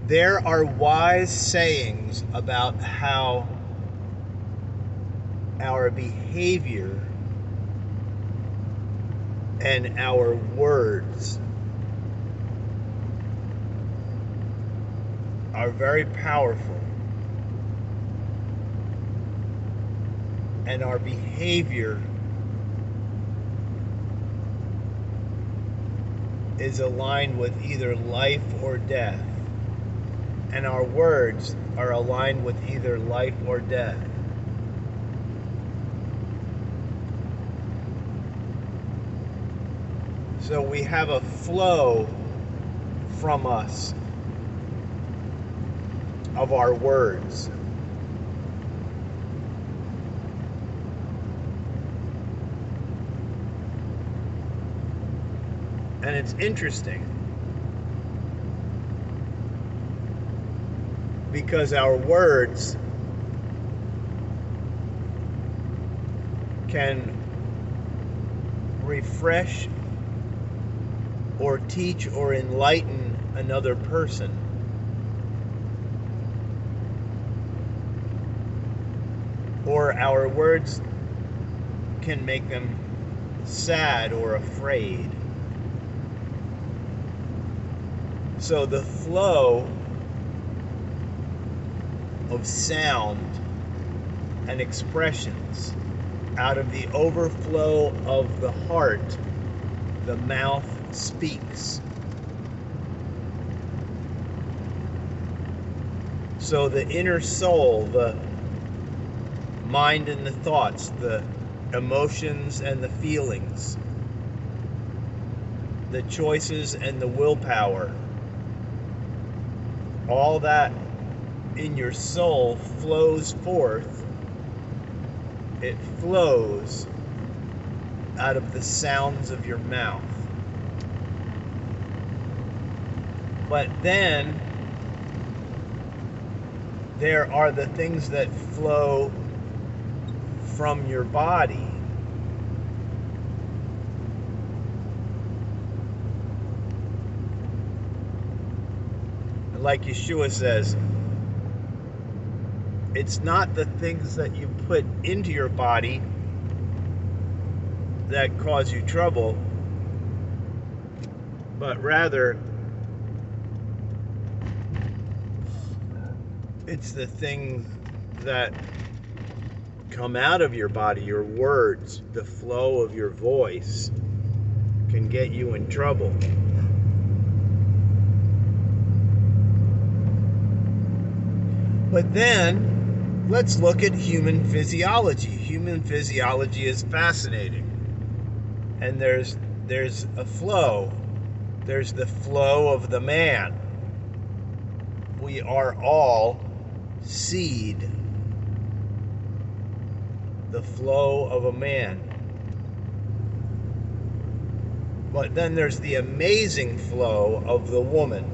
There are wise sayings about how our behavior and our words are very powerful, and our behavior is aligned with either life or death, and our words are aligned with either life or death. So we have a flow from us of our words. And it's interesting because our words can refresh or teach or enlighten another person. Or our words can make them sad or afraid. So the flow of sound and expressions out of the overflow of the heart, the mouth speaks. So the inner soul, the mind and the thoughts, the emotions and the feelings, the choices and the willpower, all that in your soul flows forth. It flows out of the sounds of your mouth. But then there are the things that flow from your body. Like Yeshua says, it's not the things that you put into your body that cause you trouble, but rather it's the things that come out of your body, your words, the flow of your voice can get you in trouble. But then, let's look at human physiology. Human physiology is fascinating. And there's a flow. There's the flow of the man. We are all seed. The flow of a man. But then there's the amazing flow of the woman.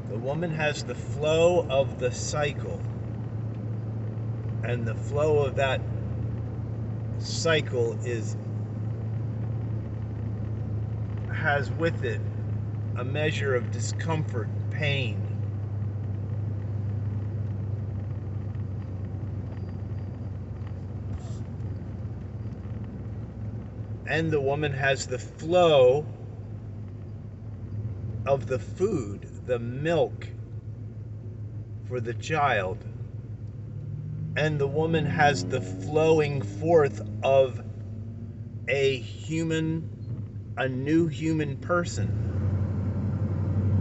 The woman has the flow of the cycle. And the flow of that cycle has with it a measure of discomfort, pain. And the woman has the flow of the food, the milk for the child. And the woman has the flowing forth of a new human person.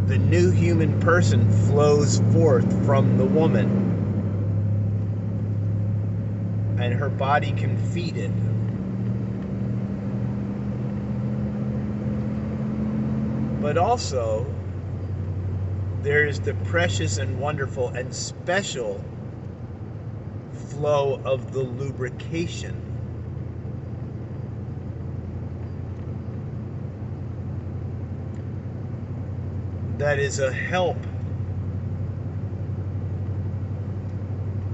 The new human person flows forth from the woman, and her body can feed it. But also, there is the precious and wonderful and special flow of the lubrication. That is a help.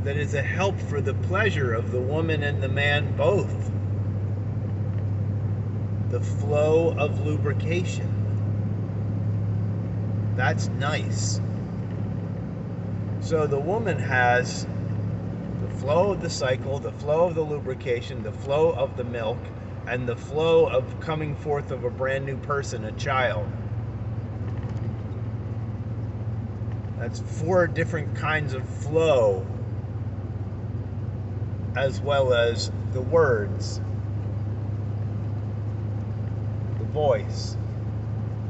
That is a help for the pleasure of the woman and the man both. The flow of lubrication. That's nice. So the woman has the flow of the cycle, the flow of the lubrication, the flow of the milk, and the flow of coming forth of a brand new person, a child. That's 4 different kinds of flow, as well as the words, the voice,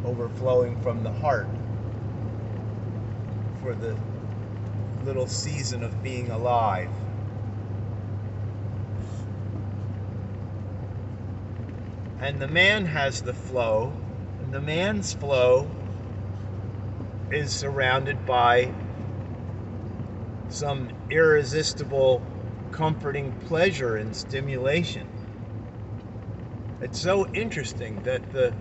overflowing from the heart for the little season of being alive. And the man has the flow, and the man's flow is surrounded by some irresistible, comforting pleasure and stimulation. It's so interesting that the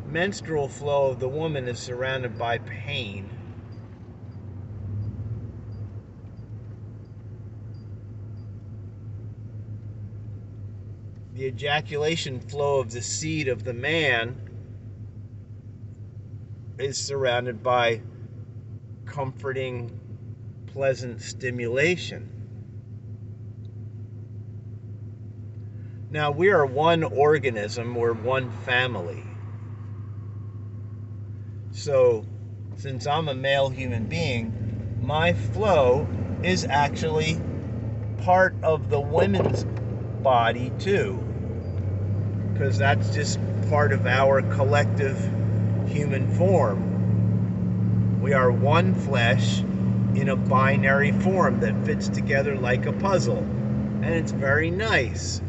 menstrual flow of the woman is surrounded by pain. The ejaculation flow of the seed of the man is surrounded by comforting, pleasant stimulation. Now, we are one organism, we're one family. So, since I'm a male human being, my flow is actually part of the women's body too, because that's just part of our collective human form. We are one flesh in a binary form that fits together like a puzzle, and it's very nice.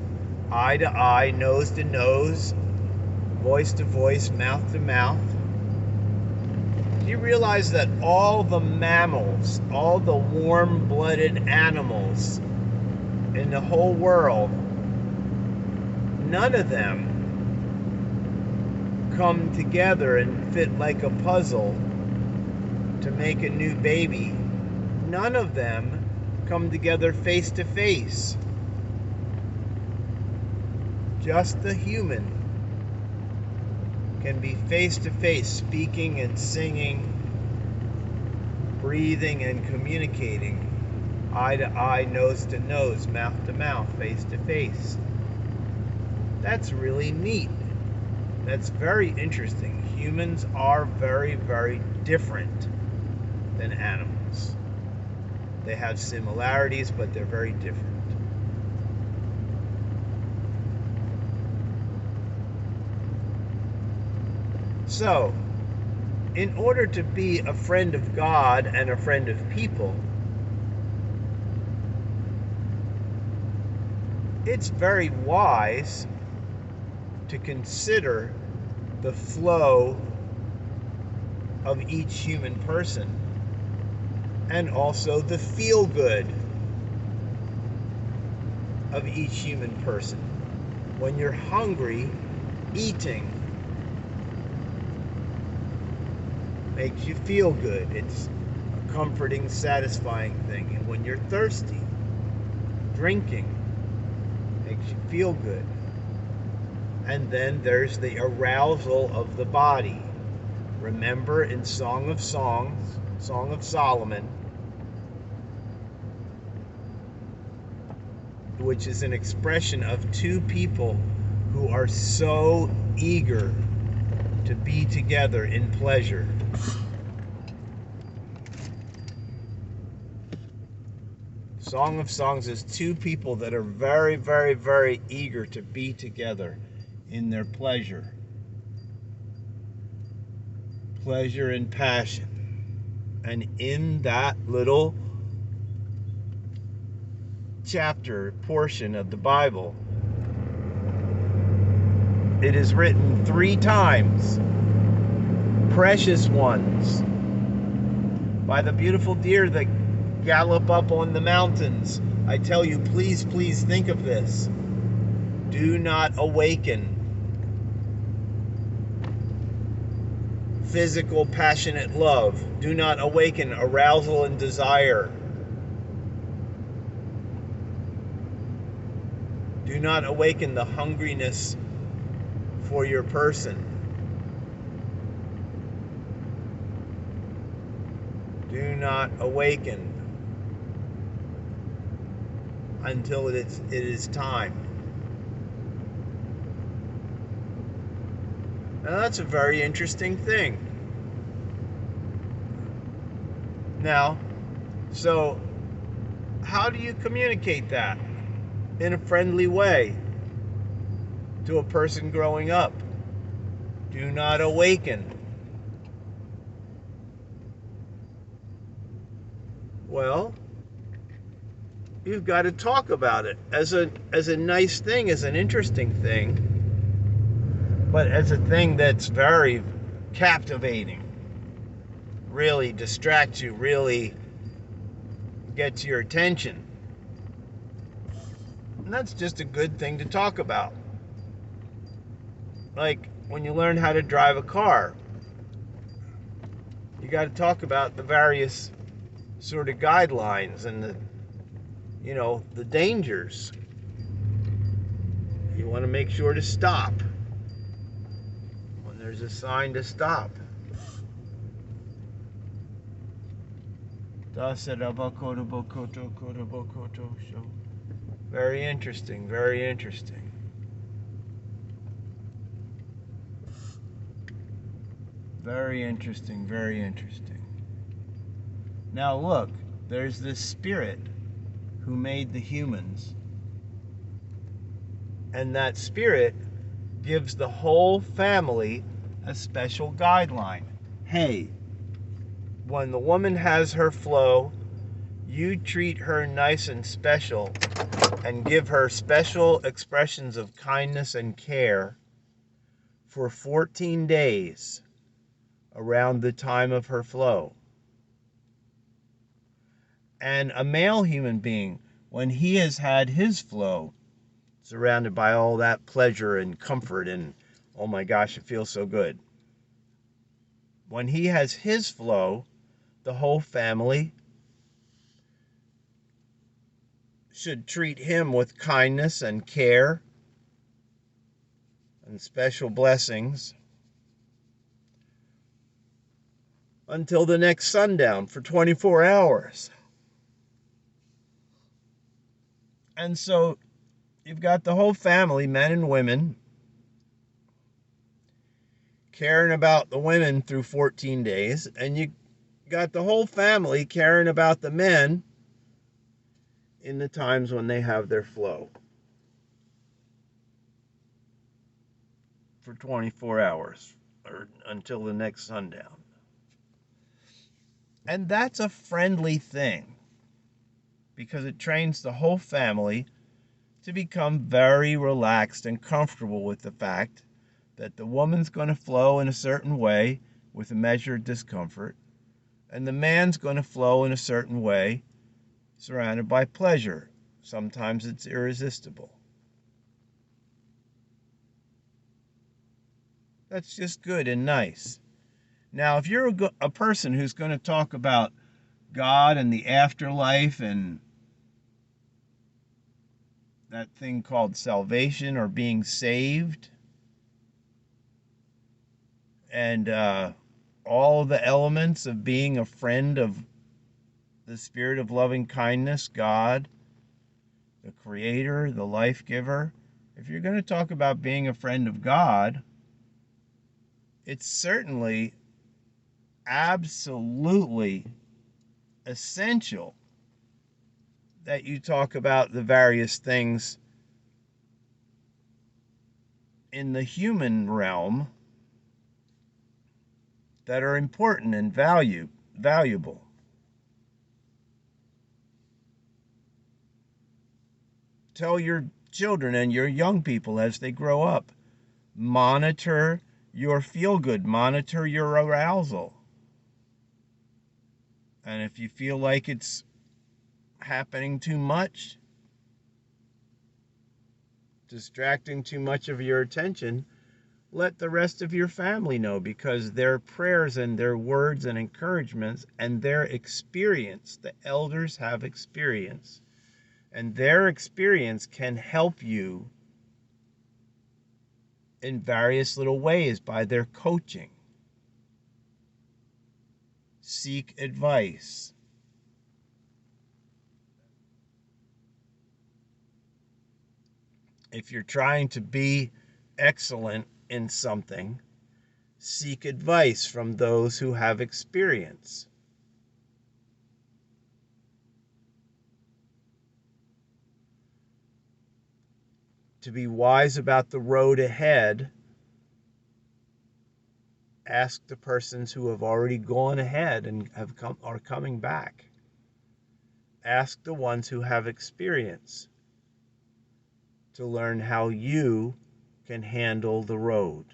Eye to eye, nose to nose, voice to voice, mouth to mouth. Do you realize that all the mammals, all the warm-blooded animals in the whole world, none of them come together and fit like a puzzle to make a new baby? None of them come together face to face. Just the human can be face to face, speaking and singing, breathing and communicating, eye to eye, nose to nose, mouth to mouth, face to face. That's really neat. That's very interesting. Humans are very, very different than animals. They have similarities, but they're very different. So, in order to be a friend of God and a friend of people, it's very wise to consider the flow of each human person and also the feel good of each human person. When you're hungry, eating makes you feel good. It's a comforting, satisfying thing. And when you're thirsty, drinking makes you feel good. And then there's the arousal of the body. Remember in Song of Songs, Song of Solomon, which is an expression of 2 people who are so eager to be together in pleasure. Song of Songs is 2 people that are very, very, very eager to be together in their pleasure. Pleasure and passion. And in that little chapter, portion of the Bible, it is written 3 times, precious ones, by the beautiful deer that gallop up on the mountains. I tell you, please, please think of this. Do not awaken physical, passionate love. Do not awaken arousal and desire. Do not awaken the hungriness for your person. Do not awaken until it is time. Now that's a very interesting thing. Now, so how do you communicate that in a friendly way to a person growing up? Do not awaken. Well, you've got to talk about it as a nice thing, as an interesting thing, but as a thing that's very captivating, really distracts you, really gets your attention. And that's just a good thing to talk about. Like when you learn how to drive a car, you got to talk about the various sort of guidelines and the dangers. You want to make sure to stop when there's a sign to stop. Very interesting, very interesting. Very interesting, very interesting. Now look, there's this spirit who made the humans. And that spirit gives the whole family a special guideline. Hey, when the woman has her flow, you treat her nice and special and give her special expressions of kindness and care for 14 days around the time of her flow. And a male human being, when he has had his flow, surrounded by all that pleasure and comfort and, oh my gosh, it feels so good. When he has his flow, the whole family should treat him with kindness and care and special blessings until the next sundown for 24 hours. And so you've got the whole family, men and women, caring about the women through 14 days, and you got the whole family caring about the men in the times when they have their flow for 24 hours or until the next sundown. And that's a friendly thing because it trains the whole family to become very relaxed and comfortable with the fact that the woman's going to flow in a certain way with a measured discomfort, and the man's going to flow in a certain way surrounded by pleasure. Sometimes it's irresistible. That's just good and nice. Now, if you're a person who's going to talk about God and the afterlife and that thing called salvation or being saved, and all the elements of being a friend of the spirit of loving kindness, God, the creator, the life giver, if you're going to talk about being a friend of God, it's certainly absolutely essential that you talk about the various things in the human realm that are important and valuable. Tell your children and your young people as they grow up, monitor your feel-good, monitor your arousal. And if you feel like it's happening too much, distracting too much of your attention, let the rest of your family know, because their prayers and their words and encouragements and their experience, the elders have experience, and their experience can help you in various little ways by their coaching. Seek advice. If you're trying to be excellent in something, seek advice from those who have experience. To be wise about the road ahead, ask the persons who have already gone ahead and are coming back. Ask the ones who have experience to learn how you can handle the road.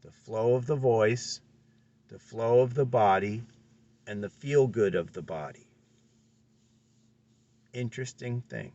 The flow of the voice, the flow of the body, and the feel good of the body. Interesting thing.